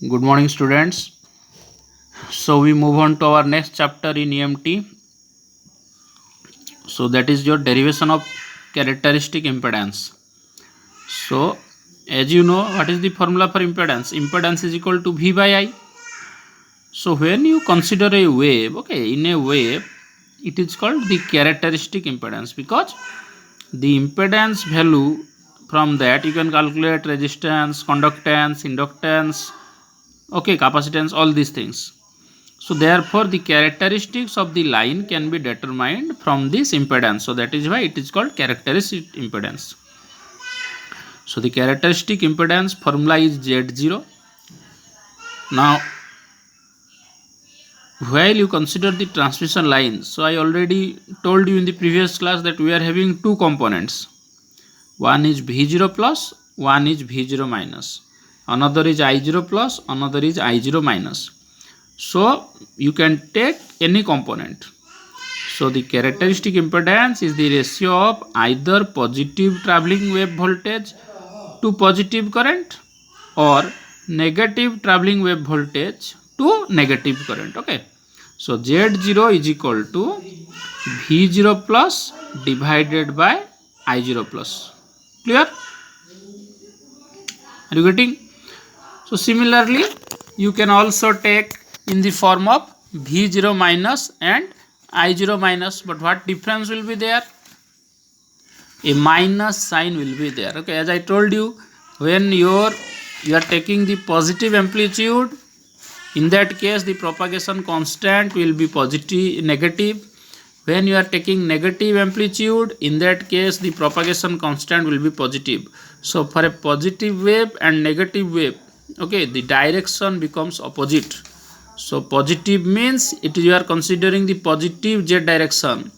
Good morning, students. So we move on to our next chapter in EMT. So that is your derivation of characteristic impedance. So as you know, what is the formula for impedance? Impedance is equal to V by I. So when you consider a wave, okay, in a wave, it is called the characteristic impedance because the impedance value, from that you can calculate resistance, conductance, inductance, okay, capacitance, all these things. So therefore the characteristics of the line can be determined from this impedance. So that is why it is called characteristic impedance. So the characteristic impedance formula is Z0. Now while you consider the transmission line, so I already told you in the previous class that we are having two components. One is V0 plus, one is V0 minus. Another is I0 plus, another is I0 minus. So you can take any component. So the characteristic impedance is the ratio of either positive travelling wave voltage to positive current or negative travelling wave voltage to negative current. Okay. So Z0 is equal to V0 plus divided by I0 plus. Clear? Are you getting? So similarly, you can also take in the form of V0 minus and I0 minus, but what difference will be there? A minus sign will be there. Okay, as I told you, when you are taking the positive amplitude, in that case the propagation constant will be negative. When you are taking negative amplitude, in that case the propagation constant will be positive. So for a positive wave and negative wave, okay, the direction becomes opposite. So positive means you are considering the positive z direction,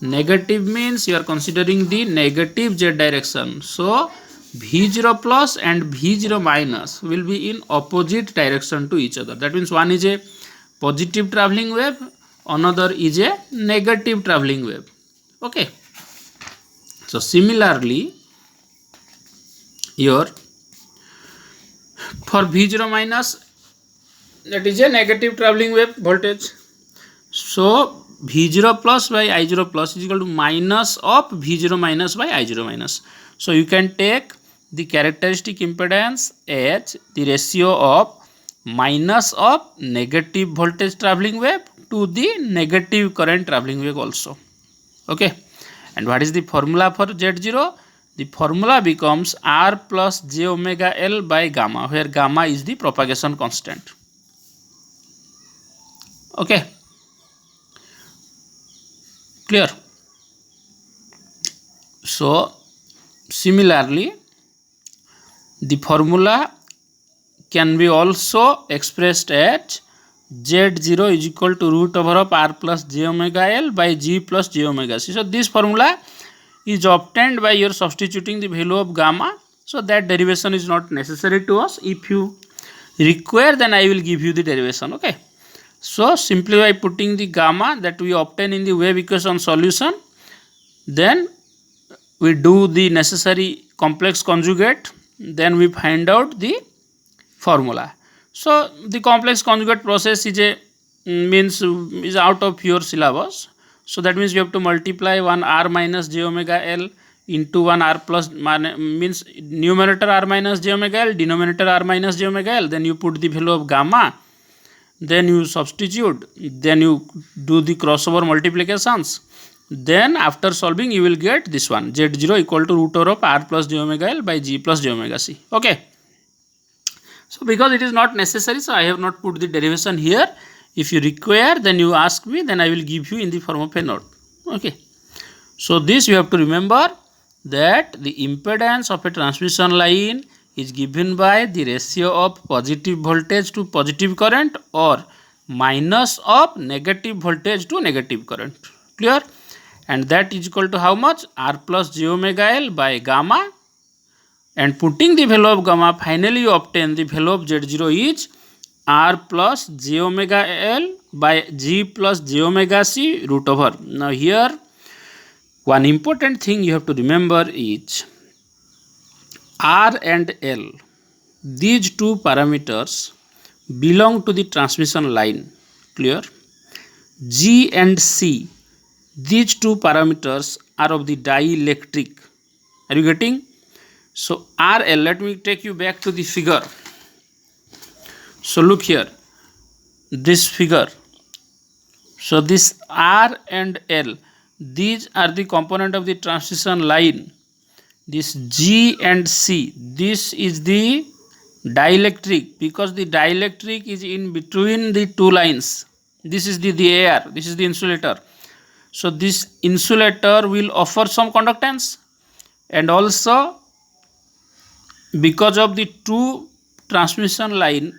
negative means you are considering the negative z direction. So V0 plus and V0 minus will be in opposite direction to each other. That means one is a positive travelling wave, another is a negative travelling wave. Okay. So similarly, here for V0 minus, that is a negative travelling wave voltage. So V0 plus by I0 plus is equal to minus of V0 minus by I0 minus. So you can take the characteristic impedance as the ratio of minus of negative voltage travelling wave to the negative current travelling wave also. Okay. And what is the formula for Z0? The formula becomes R plus j omega L by gamma, where gamma is the propagation constant. Okay. Clear? So similarly, the formula can be also expressed at Z0 is equal to root over of R plus j omega L by G plus j omega C. So this formula is obtained by your substituting the value of gamma. So that derivation is not necessary to us. If you require, then I will give you the derivation. Okay. So simply by putting the gamma that we obtain in the wave equation solution, then we do the necessary complex conjugate, then we find out the formula. So the complex conjugate process is out of your syllabus. So that means you have to multiply one R minus j omega L into one R plus, means numerator R minus j omega L, denominator R minus j omega L. Then you put the value of gamma, then you substitute, then you do the crossover multiplications. Then after solving you will get this one, Z0 equal to root over of R plus j omega L by G plus j omega C. Okay. So because it is not necessary, so I have not put the derivation here. If you require, then you ask me, then I will give you in the form of a note. Okay. So this you have to remember, that the impedance of a transmission line is given by the ratio of positive voltage to positive current or minus of negative voltage to negative current. Clear? And that is equal to how much? R plus j omega L by gamma. And putting the value of gamma, finally you obtain the value of Z0 is R plus j omega L by G plus j omega C root over. Now here one important thing you have to remember is R and L. These two parameters belong to the transmission line. Clear? G and C, these two parameters are of the dielectric. Are you getting? So RL, let me take you back to the figure. So look here, this figure. So this R and L, these are the component of the transmission line. This G and C, this is the dielectric, because the dielectric is in between the two lines. This is the air, this is the insulator. So this insulator will offer some conductance, and also because of the two transmission line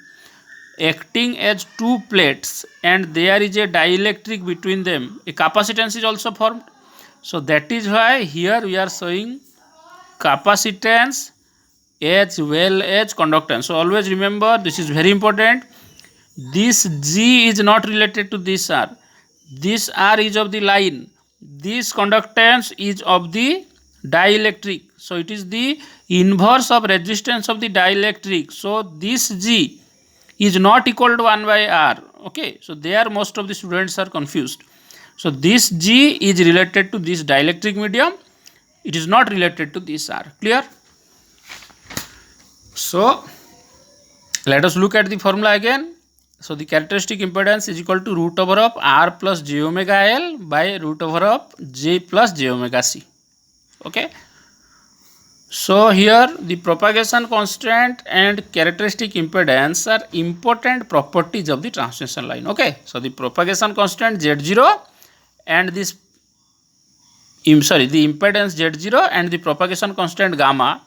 acting as two plates and there is a dielectric between them, a capacitance is also formed. So that is why here we are showing capacitance as well as conductance. So always remember, this is very important. This G is not related to this R. This R is of the line. This conductance is of the dielectric. So it is the inverse of resistance of the dielectric. So this G is not equal to 1 by R. Okay. So there most of the students are confused. So this G is related to this dielectric medium. It is not related to this R. Clear? So let us look at the formula again. So the characteristic impedance is equal to root over of R plus j omega L by root over of j plus j omega C. Okay. So here the propagation constant and characteristic impedance are important properties of the transmission line. Okay. So the propagation constant Z0 and this the impedance Z0 and the propagation constant gamma,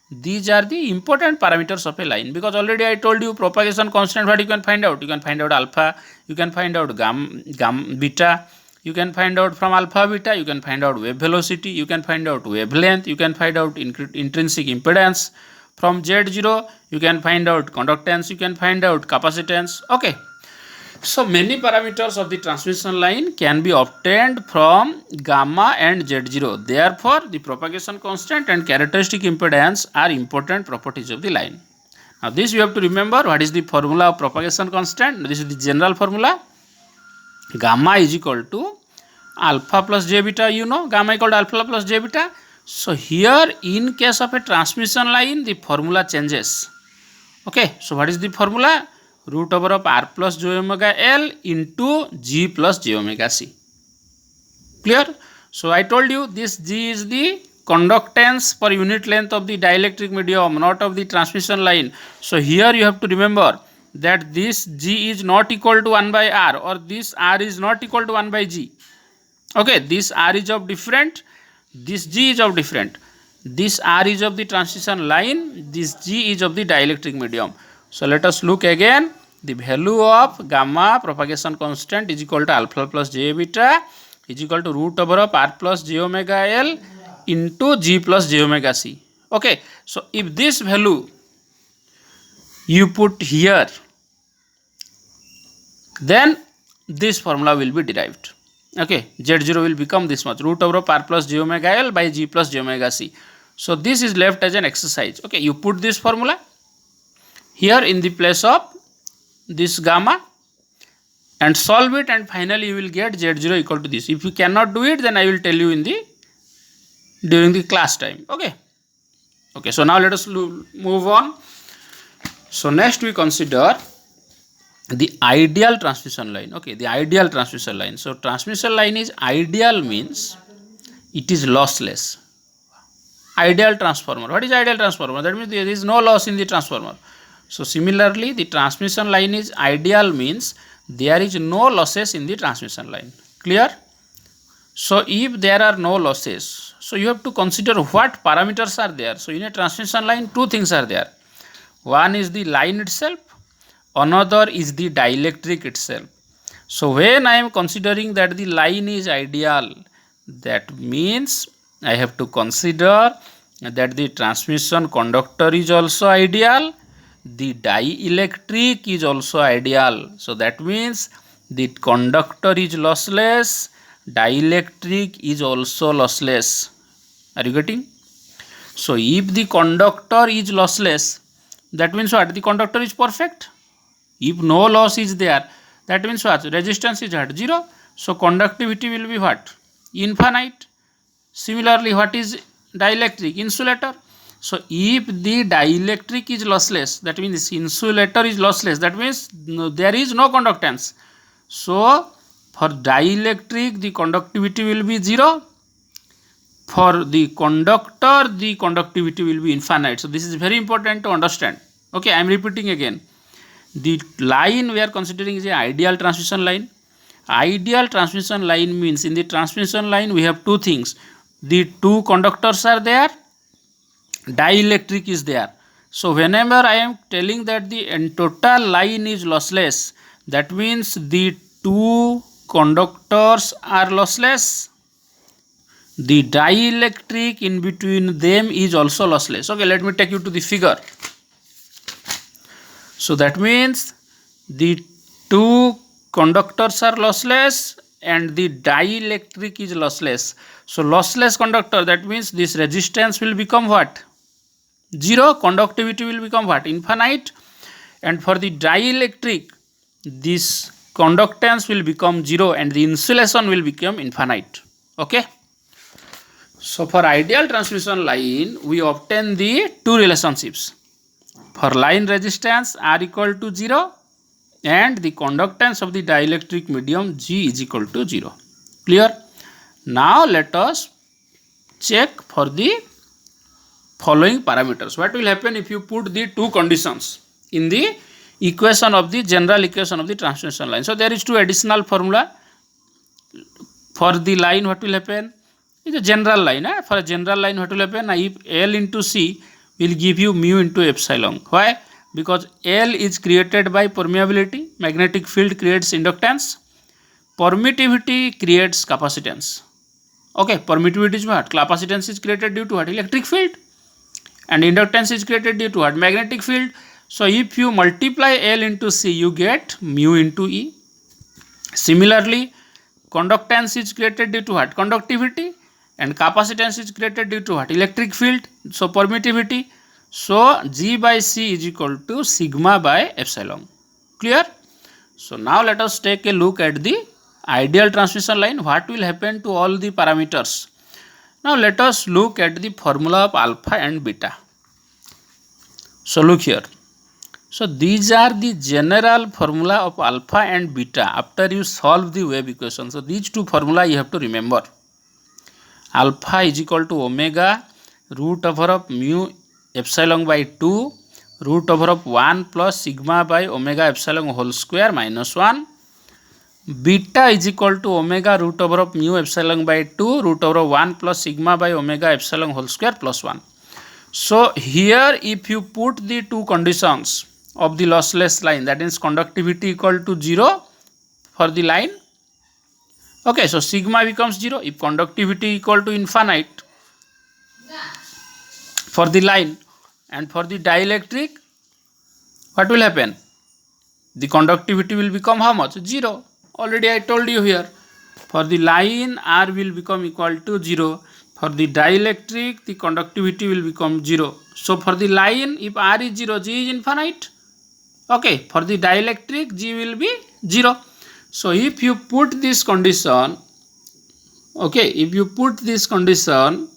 these are the important parameters of a line, because already I told you propagation constant, what you can find out? You can find out alpha, you can find out gamma, beta, you can find out from alpha beta, you can find out wave velocity, you can find out wavelength, you can find out intrinsic impedance. From Z0 you can find out conductance, you can find out capacitance. Okay. So many parameters of the transmission line can be obtained from gamma and Z0. Therefore, the propagation constant and characteristic impedance are important properties of the line. Now this you have to remember, what is the formula of propagation constant? This is the general formula. Gamma is equal to alpha plus j beta, you know, gamma equal to alpha plus j beta. So here in case of a transmission line, the formula changes. Okay, so what is the formula? Root over of R plus j omega L into G plus j omega C. Clear? So I told you this G is the conductance per unit length of the dielectric medium, not of the transmission line. So here you have to remember that this G is not equal to 1 by R, or this R is not equal to 1 by G. Okay, this R is of different, this G is of different. This R is of the transmission line, this G is of the dielectric medium. So let us look again. The value of gamma propagation constant is equal to alpha plus j beta is equal to root over of R plus j omega L into G plus j omega C. Okay. So if this value you put here, then this formula will be derived. Okay. Z0 will become this much, root over of R plus j omega L by G plus j omega C. So this is left as an exercise. Okay. You put this formula here in the place of this gamma and solve it, and finally you will get Z0 equal to this. If you cannot do it, then I will tell you in during the class time. Okay. Okay. So now let us move on. So next we consider the ideal transmission line. Okay. The ideal transmission line. So transmission line is ideal, means it is lossless. Ideal transformer. What is ideal transformer? That means there is no loss in the transformer. So similarly, the transmission line is ideal, means there is no losses in the transmission line. Clear? So if there are no losses, so you have to consider what parameters are there. So in a transmission line, two things are there. One is the line itself, another is the dielectric itself. So when I am considering that the line is ideal, that means I have to consider that the transmission conductor is also ideal, the dielectric is also ideal. So that means the conductor is lossless, dielectric is also lossless. Are you getting? So if the conductor is lossless, that means what? The conductor is perfect. If no loss is there, that means what? Resistance is what? 0. So conductivity will be what? Infinite. Similarly, what is dielectric? Insulator. So if the dielectric is lossless, that means insulator is lossless, that means there is no conductance. So for dielectric the conductivity will be 0. For the conductor the conductivity will be infinite. So this is very important to understand. Okay, I am repeating again. The line we are considering is an ideal transmission line. Ideal transmission line means in the transmission line we have two things. The two conductors are there, dielectric is there. So whenever I am telling that the total line is lossless, that means the two conductors are lossless. The dielectric in between them is also lossless. Okay, let me take you to the figure. So that means the two conductors are lossless and the dielectric is lossless. So lossless conductor, that means this resistance will become what? 0. Conductivity will become what? Infinite. And for the dielectric, this conductance will become 0 and the insulation will become infinite. Okay. So for ideal transmission line, we obtain the two relationships. For line resistance R equal to 0 and the conductance of the dielectric medium G is equal to 0. Clear? Now let us check for the following parameters. What will happen if you put the two conditions in the equation of the general equation of the transmission line? So there is two additional formula for the line. What will happen? It's a general line. For a general line, what will happen? If L into C will give you mu into epsilon. Why? Because L is created by permeability, magnetic field creates inductance, permittivity creates capacitance. Okay, permittivity is what? Capacitance is created due to what? Electric field, and inductance is created due to what? Magnetic field. So if you multiply L into C, you get mu into E. Similarly, conductance is created due to what? Conductivity, and capacitance is created due to what? Electric field. So permittivity. So G by C is equal to sigma by epsilon. Clear? So now let us take a look at the ideal transmission line. What will happen to all the parameters? Now let us look at the formula of alpha and beta. So look here. So these are the general formula of alpha and beta after you solve the wave equation. So these two formula you have to remember. Alpha is equal to omega root over of mu epsilon by 2 root over of 1 plus sigma by omega epsilon whole square minus 1. Beta is equal to omega root over of mu epsilon by 2 root over 1 plus sigma by omega epsilon whole square plus 1. So here if you put the two conditions of the lossless line, that is conductivity equal to 0 for the line. Okay, so sigma becomes 0 if conductivity equal to infinite for the line, and for the dielectric, what will happen? The conductivity will become how much? 0. Already I told you here. For the line, R will become equal to 0. For the dielectric, the conductivity will become 0. So for the line, if R is 0, G is infinite. Okay, for the dielectric, G will be 0. So if you put this condition, okay, if you put this condition,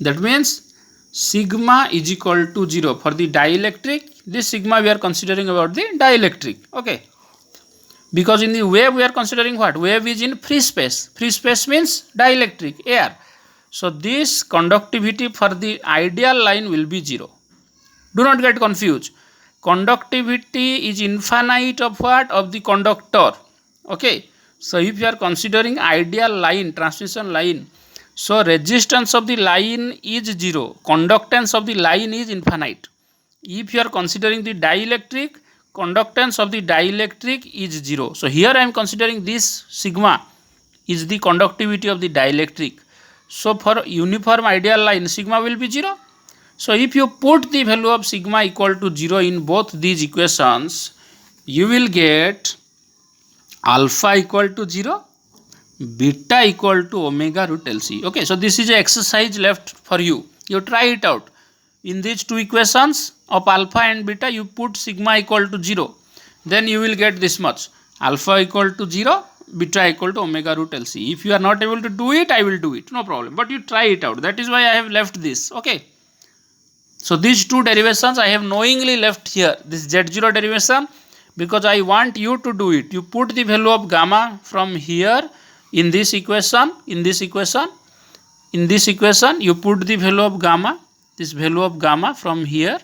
that means sigma is equal to 0 for the dielectric. This sigma we are considering about the dielectric. Okay, because in the wave we are considering what? Wave is in free space. Free space means dielectric, air. So this conductivity for the ideal line will be 0. Do not get confused. Conductivity is infinite of what? Of the conductor. Okay, so if you are considering ideal line, transmission line, so resistance of the line is 0, conductance of the line is infinite. If you are considering the dielectric, conductance of the dielectric is 0. So here I am considering this sigma is the conductivity of the dielectric. So for uniform ideal line, sigma will be 0. So if you put the value of sigma equal to 0 in both these equations, you will get alpha equal to 0, beta equal to omega root LC. Okay, so this is an exercise left for you. You try it out in these two equations. of alpha and beta, you put sigma equal to 0, then you will get this much: alpha equal to 0, beta equal to omega root LC. If you are not able to do it, I will do it, no problem, but you try it out. That is why I have left this. Okay, so these two derivations I have knowingly left here, this Z0 derivation, because I want you to do it. You put the value of gamma from here in this equation, in this equation you put the value of gamma, this value of gamma from here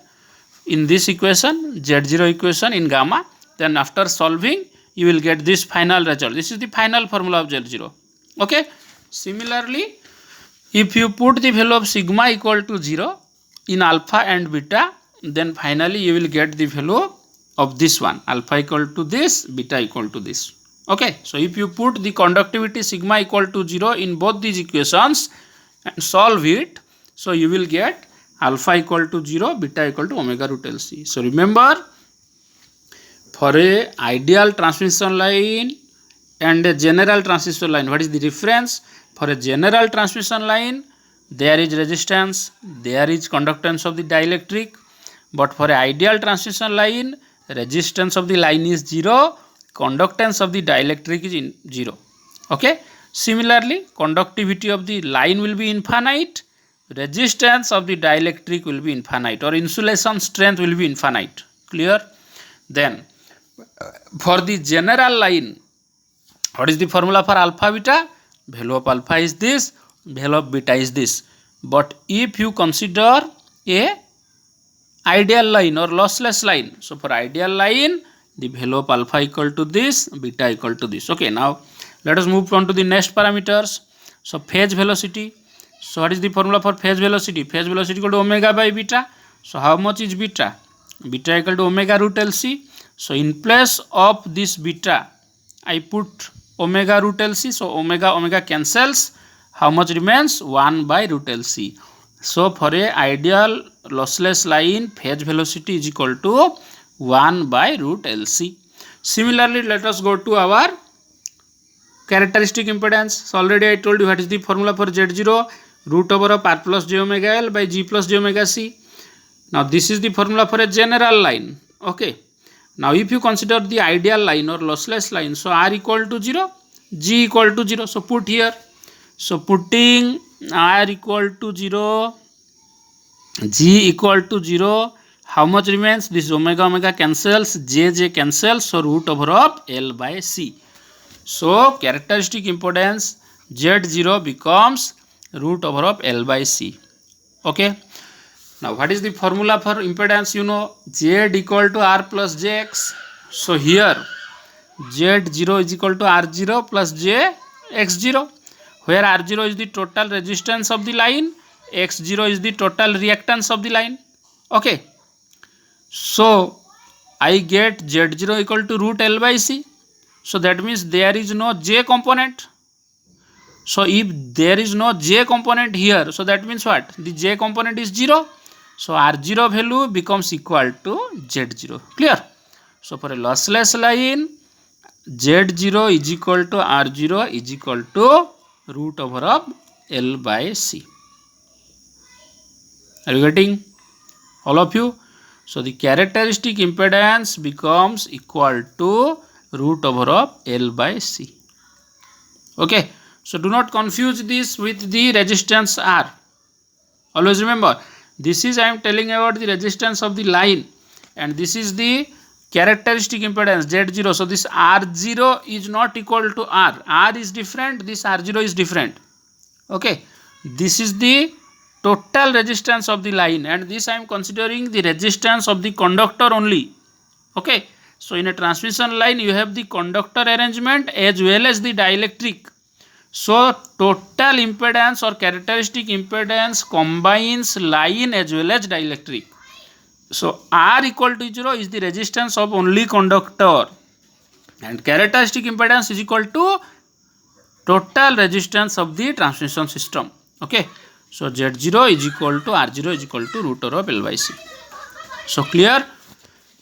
in this equation, Z0 equation in gamma. Then after solving, you will get this final result. This is the final formula of Z0. Okay. Similarly, if you put the value of sigma equal to 0 in alpha and beta, then finally you will get the value of this one, alpha equal to this, beta equal to this. Okay. So if you put the conductivity sigma equal to 0 in both these equations and solve it, so you will get alpha equal to 0, beta equal to omega root LC. So remember, for a ideal transmission line and a general transmission line, what is the difference? For a general transmission line, there is resistance, there is conductance of the dielectric, but for a ideal transmission line, resistance of the line is 0, conductance of the dielectric is 0. Okay. Similarly, conductivity of the line will be infinite, resistance of the dielectric will be infinite, or insulation strength will be infinite. Clear? Then for the general line, what is the formula for alpha beta? Value of alpha is this, value of beta is this. But if you consider a ideal line or lossless line, so for ideal line, the value of alpha equal to this, beta equal to this. Okay, now let us move on to the next parameters. So phase velocity. So what is the formula for phase velocity? Phase velocity equal to omega by beta. So how much is beta? Beta equal to omega root LC. So in place of this beta, I put omega root LC. So omega cancels. How much remains? 1 by root LC. So for a ideal lossless line, phase velocity is equal to 1 by root LC. Similarly, let us go to our characteristic impedance. So already I told you what is the formula for Z0, root over of R plus j omega L by G plus j omega C. Now this is the formula for a general line. Okay. Now if you consider the ideal line or lossless line, so R equal to 0, G equal to 0. So put here. So putting R equal to 0, G equal to 0, how much remains? This omega cancels, J cancels, so root over of L by C. So characteristic impedance Z0 becomes root over of L by C. Okay. Now what is the formula for impedance? You know, Z equal to R plus Jx. So here Z0 is equal to R0 plus Jx0, where R0 is the total resistance of the line, X0 is the total reactance of the line. Okay. So I get Z0 equal to root L by C. So that means there is no J component. So if there is no J component here, so that means what? The J component is 0. So R0 value becomes equal to Z0. Clear? So for a lossless line, Z0 is equal to R0 is equal to root over of L by C. Are you getting? All of you? So the characteristic impedance becomes equal to root over of L by C. Okay. So do not confuse this with the resistance R. Always remember, this is I am telling about the resistance of the line, and this is the characteristic impedance Z0. So this R0 is not equal to R. R is different, this R0 is different. Okay. This is the total resistance of the line, and this I am considering the resistance of the conductor only. Okay. So in a transmission line, you have the conductor arrangement as well as the dielectric. So total impedance or characteristic impedance combines line as well as dielectric. So R equal to 0 is the resistance of only conductor, and characteristic impedance is equal to total resistance of the transmission system. Okay. So Z0 is equal to R0 is equal to root over of L by C. So clear?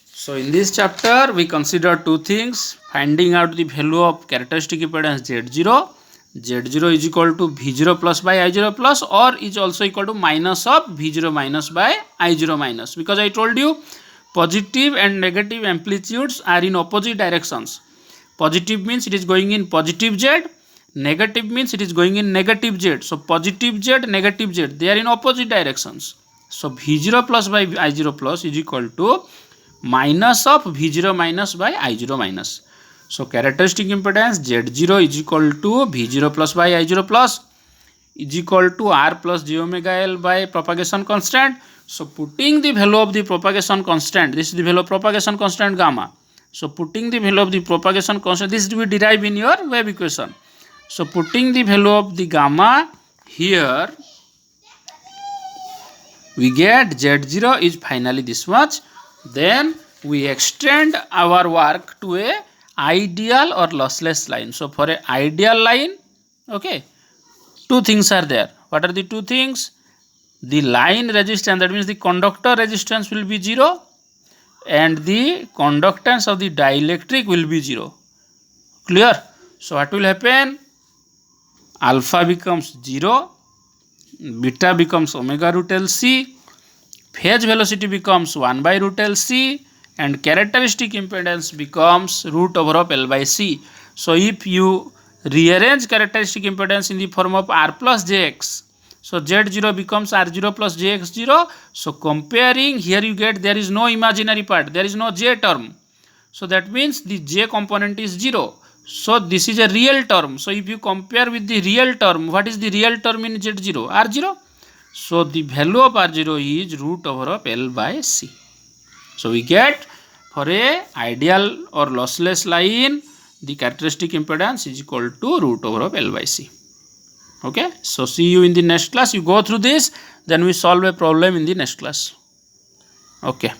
So in this chapter we consider two things: finding out the value of characteristic impedance Z0, Z0 is equal to V0 plus by I0 plus, or is also equal to minus of V0 minus by I0 minus, because I told you positive and negative amplitudes are in opposite directions. Positive means it is going in positive Z, negative means it is going in negative Z. So positive Z, negative Z, they are in opposite directions. So V0 plus by I0 plus is equal to minus of V0 minus by I0 minus. So characteristic impedance Z0 is equal to V0 plus by I0 plus is equal to R plus j omega L by propagation constant. So putting the value of the propagation constant, this is the value of propagation constant gamma. So putting the value of the propagation constant, this will be derived in your wave equation. So putting the value of the gamma here, we get Z0 is finally this much. Then we extend our work to a ideal or lossless line. So for a ideal line, okay, two things are there. What are the two things? The line resistance, that means the conductor resistance will be 0, and the conductance of the dielectric will be 0. Clear? So what will happen? Alpha becomes 0, beta becomes omega root LC, phase velocity becomes 1 by root LC, and characteristic impedance becomes root over of L by C. So if you rearrange characteristic impedance in the form of R plus Jx, so Z0 becomes R0 plus Jx0. So comparing, here you get there is no imaginary part, there is no J term. So that means the J component is 0. So this is a real term. So if you compare with the real term, what is the real term in Z0? R0. So the value of R0 is root over of L by C. So we get for a ideal or lossless line, the characteristic impedance is equal to root over of L by C. Okay. So see you in the next class. You go through this, then we solve a problem in the next class. Okay.